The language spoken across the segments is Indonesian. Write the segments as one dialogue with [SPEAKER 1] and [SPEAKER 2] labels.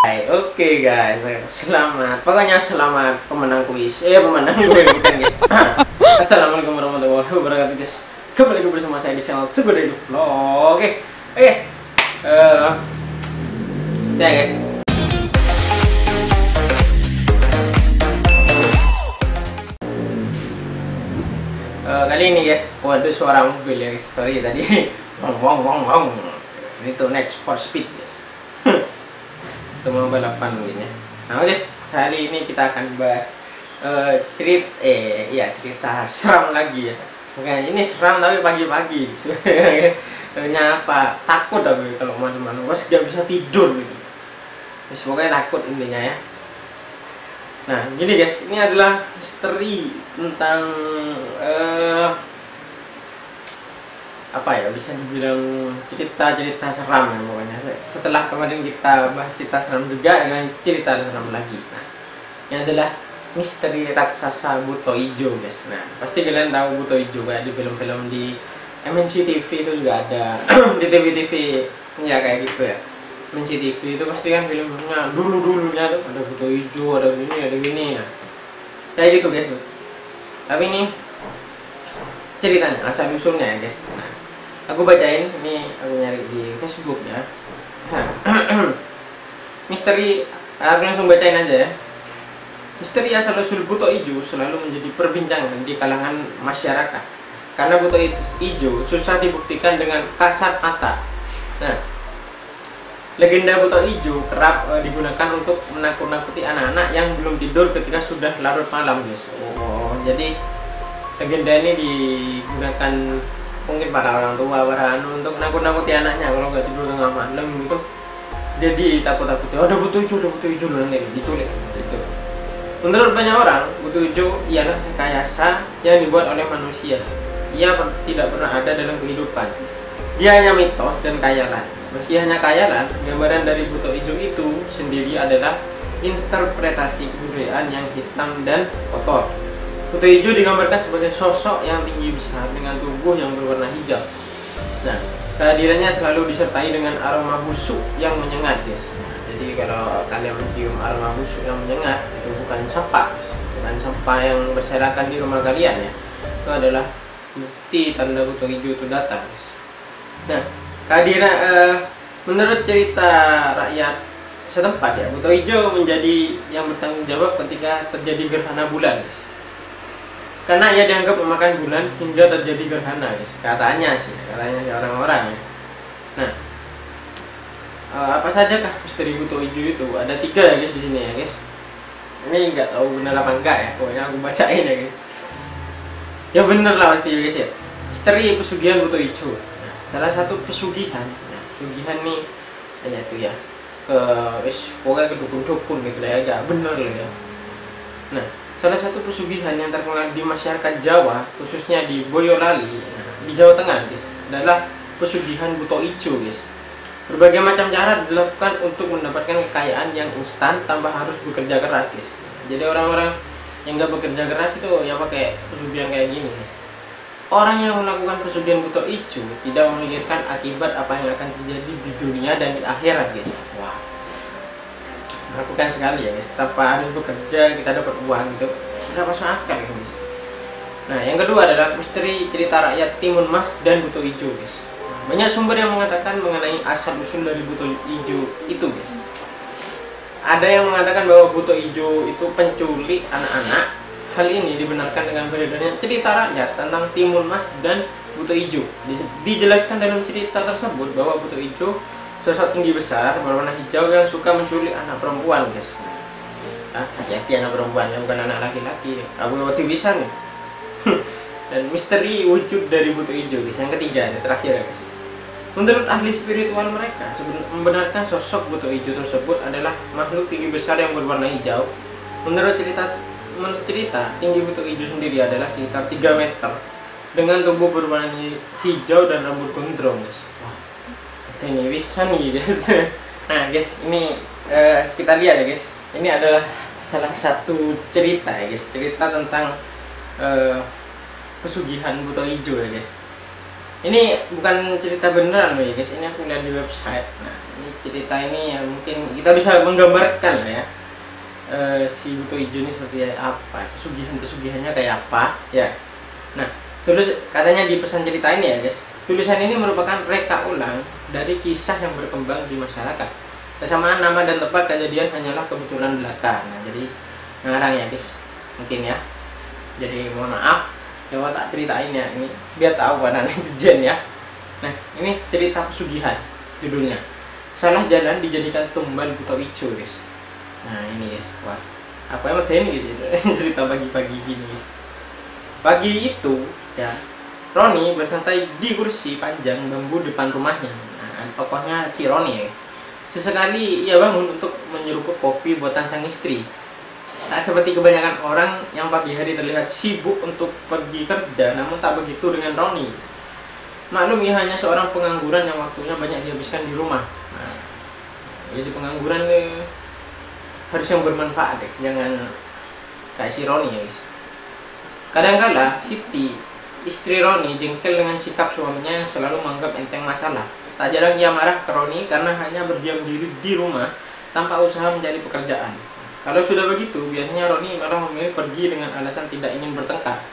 [SPEAKER 1] Oke guys, selamat. Pokoknya selamat pemenang kuis. Pemenang gue bukan guys. Assalamualaikum warahmatullahi wabarakatuh guys. Kembali lagi bersama saya di channel Teguh Hidup. Oke, guys. Saya guys. Kali ini guys, waduh suara mobil ya guys. Sorry tadi. Wong. Itu Need for Speed guys. Itu mau balapan mungkin ya. Nah guys, hari ini kita akan bahas cerita seram lagi ya. Bukan ini seram tapi pagi-pagi. Sebenarnya apa? Takut aku kalau malam-malam pas gak bisa tidur gitu. Pokoknya takut intinya ya. Nah gini guys, ini adalah misteri tentang apa ya, bisa dibilang cerita-cerita seram ya pokoknya. Setelah kemarin kita bahas cerita seram juga, dengan cerita seram lagi. Nah, ini adalah misteri raksasa buto ijo guys. Nah, pasti kalian tahu buto ijo kayak di film-film di MNC TV itu juga ada. Di TV-TV ya kayak gitu ya. MNC TV itu pasti kan filmnya dulu-dulunya tuh ada buto ijo, ada gini. Nah, kayak gitu guys. Tapi ini ceritanya, asal usulnya ya guys. Nah, aku bacain, ini aku nyari di Facebook ya. Misteri, aku langsung bacain aja ya. Misteri asal usul buto ijo selalu menjadi perbincangan di kalangan masyarakat karena buto ijo susah dibuktikan dengan kasat mata. Nah, legenda buto ijo kerap digunakan untuk menakut-nakuti anak-anak yang belum tidur ketika sudah larut malam guys. Jadi legenda ini digunakan mungkin para orang tua, untuk nakut-nakuti anaknya kalau nggak tidur tengah malam gitu. Jadi takut-takuti, ada buto ijo loh nanti diculik gitu. Menurut banyak orang, buto ijo ialah rekayasa yang dibuat oleh manusia. Ia tidak pernah ada dalam kehidupan. Dia hanya mitos dan khayalan. Meski hanya khayalan, gambaran dari buto ijo itu sendiri adalah interpretasi kebudayaan yang hitam dan kotor. Buto ijo digambarkan sebagai sosok yang tinggi besar dengan tubuh yang berwarna hijau. Nah, kehadirannya selalu disertai dengan aroma busuk yang menyengat guys. Nah, jadi kalau kalian mencium aroma busuk yang menyengat, itu bukan sampah yang berserakan di rumah kalian ya. Itu adalah bukti tanda buto ijo itu datang guys. Nah, kehadiran menurut cerita rakyat setempat ya, buto ijo menjadi yang bertanggung jawab ketika terjadi gerhana bulan guys. Karena ia dianggap memakan bulan hingga terjadi gerhana guys. Katanya orang-orang ya. Nah, apa saja kah misteri buto ijo itu? Ada 3 ya guys di sini ya guys. Ini nggak tahu benar apa enggak ya, pokoknya aku bacain ya guys. Ya bener lah pasti ya guys ya. Misteri pesugihan buto ijo. Nah, salah satu pesugihan nih ya itu ya ke pokoknya ke dukun-dukun gitu lah ya, agak bener lah ya. Nah, salah satu pesugihan yang terkenal di masyarakat Jawa, khususnya di Boyolali, di Jawa Tengah guys, adalah pesugihan buto ijo guys. Berbagai macam cara dilakukan untuk mendapatkan kekayaan yang instan tanpa harus bekerja keras guys. Jadi orang-orang yang nggak bekerja keras itu ya pakai pesugihan kayak gini guys. Orang yang melakukan pesugihan buto ijo tidak memikirkan akibat apa yang akan terjadi di dunia dan di akhirat guys. Wah, melakukan sekali ya guys, tanpa harus bekerja kita dapat uang gitu, tidak masuk akal ya guys. Nah, yang kedua adalah misteri cerita rakyat Timun Mas dan buto ijo guys. Banyak sumber yang mengatakan mengenai asal usul dari buto ijo itu guys. Ada yang mengatakan bahwa buto ijo itu penculik anak-anak. Hal ini dibenarkan dengan beredarnya cerita rakyat tentang Timun Mas dan buto ijo. Dijelaskan dalam cerita tersebut bahwa buto ijo sosok tinggi besar berwarna hijau yang suka menculik anak perempuan guys. Hati-hati anak perempuan ya, bukan anak laki-laki. Aku bisa nih. Dan misteri wujud dari buto ijo guys. Yang ketiga, terakhir ya guys. Menurut ahli spiritual mereka membenarkan sosok buto ijo tersebut adalah makhluk tinggi besar yang berwarna hijau. Menurut cerita tinggi buto ijo sendiri adalah sekitar 3 meter dengan tubuh berwarna hijau dan rambut gondrong guys. Ini bisa nih guys. Nah guys, ini kita lihat ya guys. Ini adalah salah satu cerita ya guys, cerita tentang pesugihan buto ijo ya guys. Ini bukan cerita beneran loh ya guys, ini aku lihat di website. Nah, ini cerita ini ya mungkin kita bisa menggambarkan lah ya, si Buto Ijo ini seperti apa, pesugihannya kayak apa ya. Nah, katanya di pesan cerita ini ya guys, tulisan ini merupakan reka ulang dari kisah yang berkembang di masyarakat. Kesamaan nama dan tempat kejadian hanyalah kebetulan belaka. Nah, jadi ngarang ya guys, mungkin ya. Jadi mohon maaf coba tak ceritain ya, ini biar tahu pada netizen ya. Nah, ini cerita pesugihan judulnya. Salah jalan dijadikan tumbal Buto Ijo guys. Nah ini guys, wah aku emang ini gitu cerita pagi-pagi gini guys. Pagi itu ya, Roni bersantai di kursi panjang bambu depan rumahnya. Nah, tokohnya si Roni ya. Sesekali ia bangun untuk menyeruput kopi buatan sang istri. Tak seperti kebanyakan orang yang pagi hari terlihat sibuk untuk pergi kerja, namun tak begitu dengan Roni. Maklum ia hanya seorang pengangguran yang waktunya banyak dihabiskan di rumah. Nah, jadi pengangguran harus yang bermanfaat guys, jangan kayak si Roni ya guys. Kadangkala Siti, istri Roni, jengkel dengan sikap suaminya yang selalu menganggap enteng masalah. Tak jarang ia marah ke Roni karena hanya berdiam diri di rumah tanpa usaha mencari pekerjaan. Kalau sudah begitu, biasanya Roni malah memilih pergi dengan alasan tidak ingin bertengkar.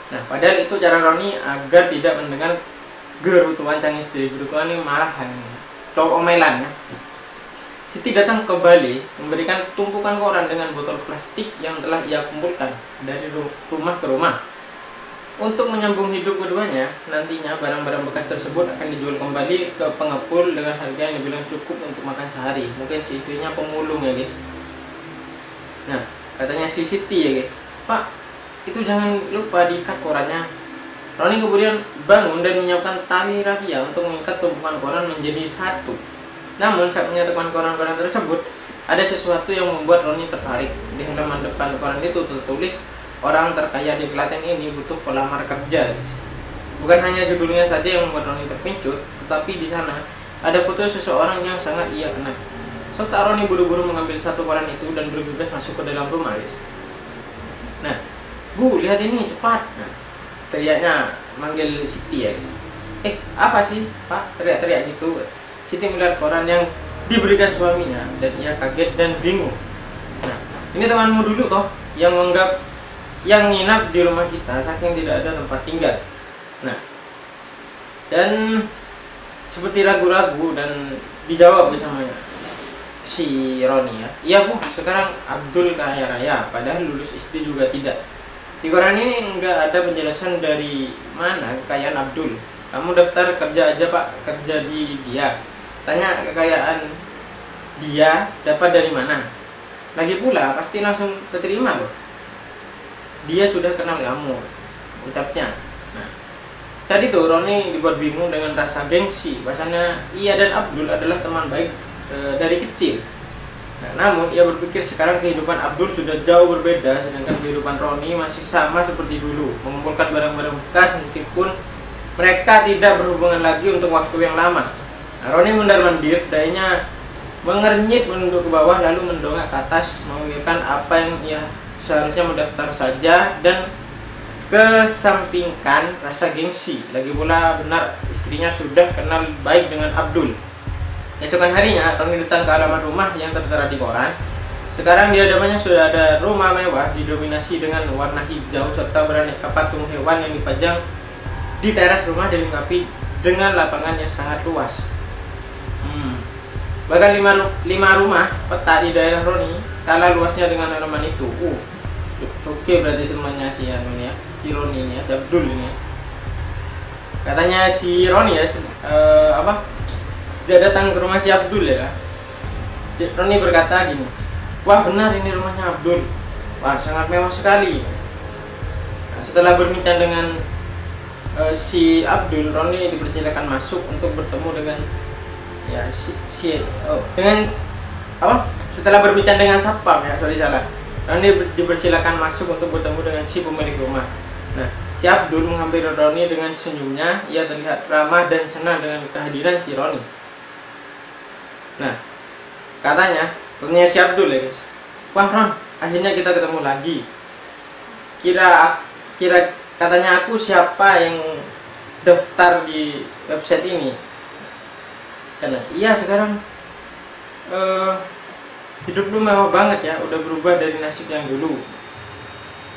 [SPEAKER 1] Nah, padahal itu cara Roni agar tidak mendengar gerutuan sang istri. Gerutuan ini marahan, atau omelan ya. Siti datang ke Bali memberikan tumpukan koran dengan botol plastik yang telah ia kumpulkan dari rumah ke rumah. Untuk menyambung hidup keduanya, nantinya barang-barang bekas tersebut akan dijual kembali ke pengepul dengan harga yang dibilang cukup untuk makan sehari. Mungkin si istrinya pemulung ya guys. Nah, katanya si Siti ya guys, Pak, itu jangan lupa diikat korannya. Roni kemudian bangun dan menyiapkan tali rafia untuk mengikat tumpukan koran menjadi satu. Namun saat menyatukan koran-koran tersebut, ada sesuatu yang membuat Roni tertarik. Di halaman depan koran itu tertulis, orang terkaya di Klaten ini butuh pelamar kerja guys. Bukan hanya judulnya saja yang membuat Roni terpincut, tetapi di sana ada foto seseorang yang sangat ia kenal. Serta Roni buru-buru mengambil satu koran itu dan bergegas masuk ke dalam rumah guys. Nah, Bu, lihat ini cepat. Nah, teriaknya manggil Siti ya guys. Apa sih Pak, teriak-teriak gitu. Siti melihat koran yang diberikan suaminya dan ia kaget dan bingung. Nah, ini temanmu dulu toh yang menganggap yang nginap di rumah kita saking tidak ada tempat tinggal. Nah, dan seperti ragu-ragu dan dijawab bersamanya si Roni ya, iya Bu, sekarang Abdul kaya raya, padahal lulus SD juga tidak. Di koran ini enggak ada penjelasan dari mana kekayaan Abdul. Kamu daftar kerja aja Pak, kerja di dia. Tanya kekayaan dia dapat dari mana. Lagi pula pasti langsung keterima loh. Dia sudah kenal kamu, ucapnya. Nah, saat itu Roni dibuat bingung dengan rasa gengsi. Bahasanya ia dan Abdul adalah teman baik dari kecil. Nah, namun ia berpikir sekarang kehidupan Abdul sudah jauh berbeda, sedangkan kehidupan Roni masih sama seperti dulu, mengumpulkan barang-barang bekas meskipun mereka tidak berhubungan lagi untuk waktu yang lama. Nah, Roni mundar-mandir, dayanya mengernyit menunduk ke bawah lalu mendongak ke atas, memikirkan apa yang ia seharusnya mendaftar saja dan kesampingkan rasa gengsi. Lagi pula benar istrinya sudah kenal baik dengan Abdul. Esokan harinya, Roni datang ke halaman rumah yang tertera di koran. Sekarang di hadapannya sudah ada rumah mewah didominasi dengan warna hijau serta beraneka patung hewan yang dipajang di teras rumah dilengkapi dengan lapangan yang sangat luas. Bahkan lima rumah peta di daerah Roni kalah luasnya dengan halaman itu. Oke, berarti semuanya si Roni ini ya, Abdul ini. Katanya si Roni ya, dia datang ke rumah si Abdul ya. Roni berkata gini, wah benar ini rumahnya Abdul. Wah sangat mewah sekali. Nah, setelah berbincang dengan si Abdul, Roni dipersilakan masuk untuk bertemu dengan setelah berbincang dengan satpam ya, Roni dipersilakan masuk untuk bertemu dengan si pemilik rumah. Nah, si Abdul menghampiri Roni dengan senyumnya. Ia terlihat ramah dan senang dengan kehadiran si Roni. Nah, katanya si Abdul ya guys, wah Ron, akhirnya kita ketemu lagi. Katanya aku siapa yang daftar di website ini. Karena iya sekarang hidup lu mewah banget ya, udah berubah dari nasib yang dulu.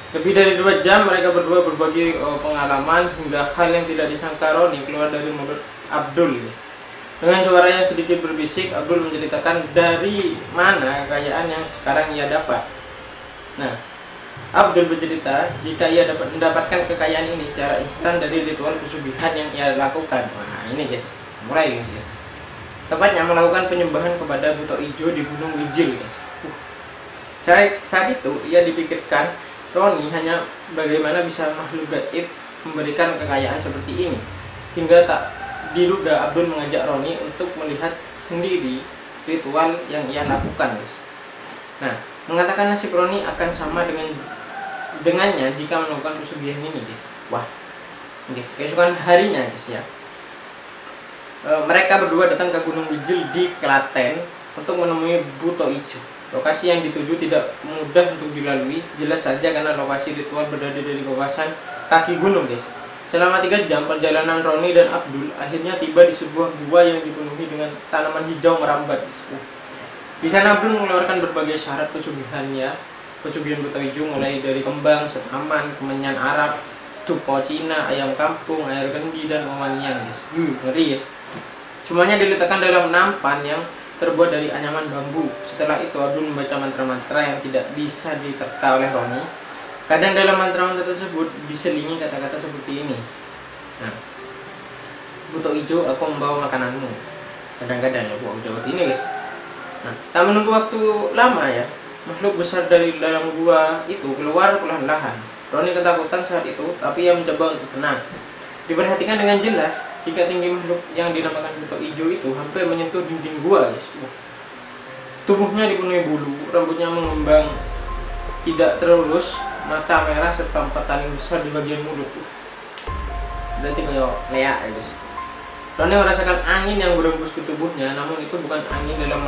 [SPEAKER 1] Lebih dari 2 jam mereka berdua berbagi pengalaman hingga hal yang tidak disangka Roni keluar dari mulut Abdul. Dengan suara yang sedikit berbisik, Abdul menceritakan dari mana kekayaan yang sekarang ia dapat. Nah, Abdul bercerita jika ia dapat mendapatkan kekayaan ini secara instan dari ritual pesugihan yang ia lakukan. Nah ini guys, mulai guys ya. Tepatnya melakukan penyembahan kepada buto ijo di Gunung Wijil guys. Saat itu ia dipikirkan Roni hanya bagaimana bisa makhluk gaib memberikan kekayaan seperti ini. Hingga tak diduga Abdul mengajak Roni untuk melihat sendiri ritual yang ia lakukan guys. Nah, mengatakan nasib Roni akan sama dengannya jika melakukan pesugihan ini guys. Wah guys, keesokan harinya guys ya, mereka berdua datang ke Gunung Wijil di Klaten untuk menemui buto ijo. Lokasi yang dituju tidak mudah untuk dilalui, jelas saja karena lokasi ritual berada di kawasan kaki gunung guys. Selama 3 jam perjalanan Roni dan Abdul akhirnya tiba di sebuah gua yang dipenuhi dengan tanaman hijau merambat guys. Di sana Abdul mengeluarkan berbagai syarat pesugihannya. Pesugihan buto ijo mulai dari kembang, senaman, kemenyan Arab, cupo Cina, ayam kampung, air kendi, dan wewangian guys. Ngeri ya. Semuanya diletakkan dalam nampan yang terbuat dari anyaman bambu. Setelah itu Abdul membaca mantra-mantra yang tidak bisa diterka oleh Roni. Kadang dalam mantra-mantra tersebut diselingi kata-kata seperti ini. Nah, buto ijo, aku membawa makananmu. Kadang-kadang ya buat Jawa ini guys. Nah, tak menunggu waktu lama ya, makhluk besar dari dalam gua itu keluar perlahan-lahan. Roni ketakutan saat itu, tapi ia mencoba untuk tenang. Diperhatikan dengan jelas jika tinggi makhluk yang dinamakan buto ijo itu hampir menyentuh dinding gua guys. Tubuhnya dipenuhi bulu, rambutnya mengembang tidak terlurus, mata merah serta 4 taring besar di bagian mulut. Berarti kayak leak ya guys. Roni merasakan angin yang berembus ke tubuhnya, namun itu bukan angin dalam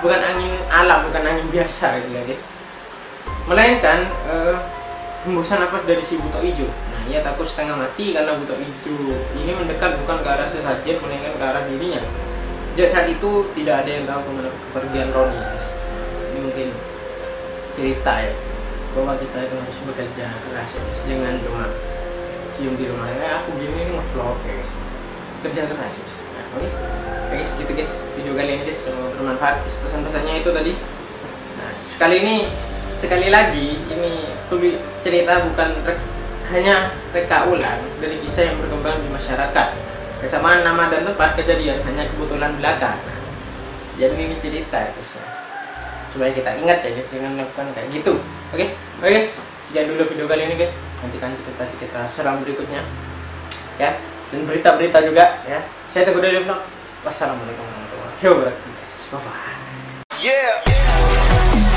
[SPEAKER 1] bukan angin alam, bukan angin biasa gitu ya guys. Melainkan hembusan napas dari si buto ijo. Nah, ia takut setengah mati karena buto ijo ini mendekat bukan ke arah sesajen, melainkan ke arah dirinya. Sejak saat itu tidak ada yang tahu kemana kepergian Roni guys. Ini mungkin cerita ya, bahwa kita itu harus bekerja keras ya guys. Jangan cuma diem di rumah. Aku gini ini nge-vlog guys. Kerja keras guys. Nah, oke guys, gitu guys video kali ini guys, semoga bermanfaat. Pesan-pesannya itu tadi. Nah, sekali lagi ini cerita bukan hanya reka ulang dari kisah yang berkembang di masyarakat. Kesamaan nama dan tempat kejadian hanya kebetulan belaka. Nah, jadi ini cerita guys ya, supaya kita ingat ya guys, dengan melakukan kayak gitu. Oke guys, sekian dulu video kali ini guys. Nantikan cerita kita serang berikutnya ya, dan berita-berita juga ya. Saya Teguh dari vlog. Wassalamualaikum warahmatullahi wabarakatuh guys. Bye bye. Yeah.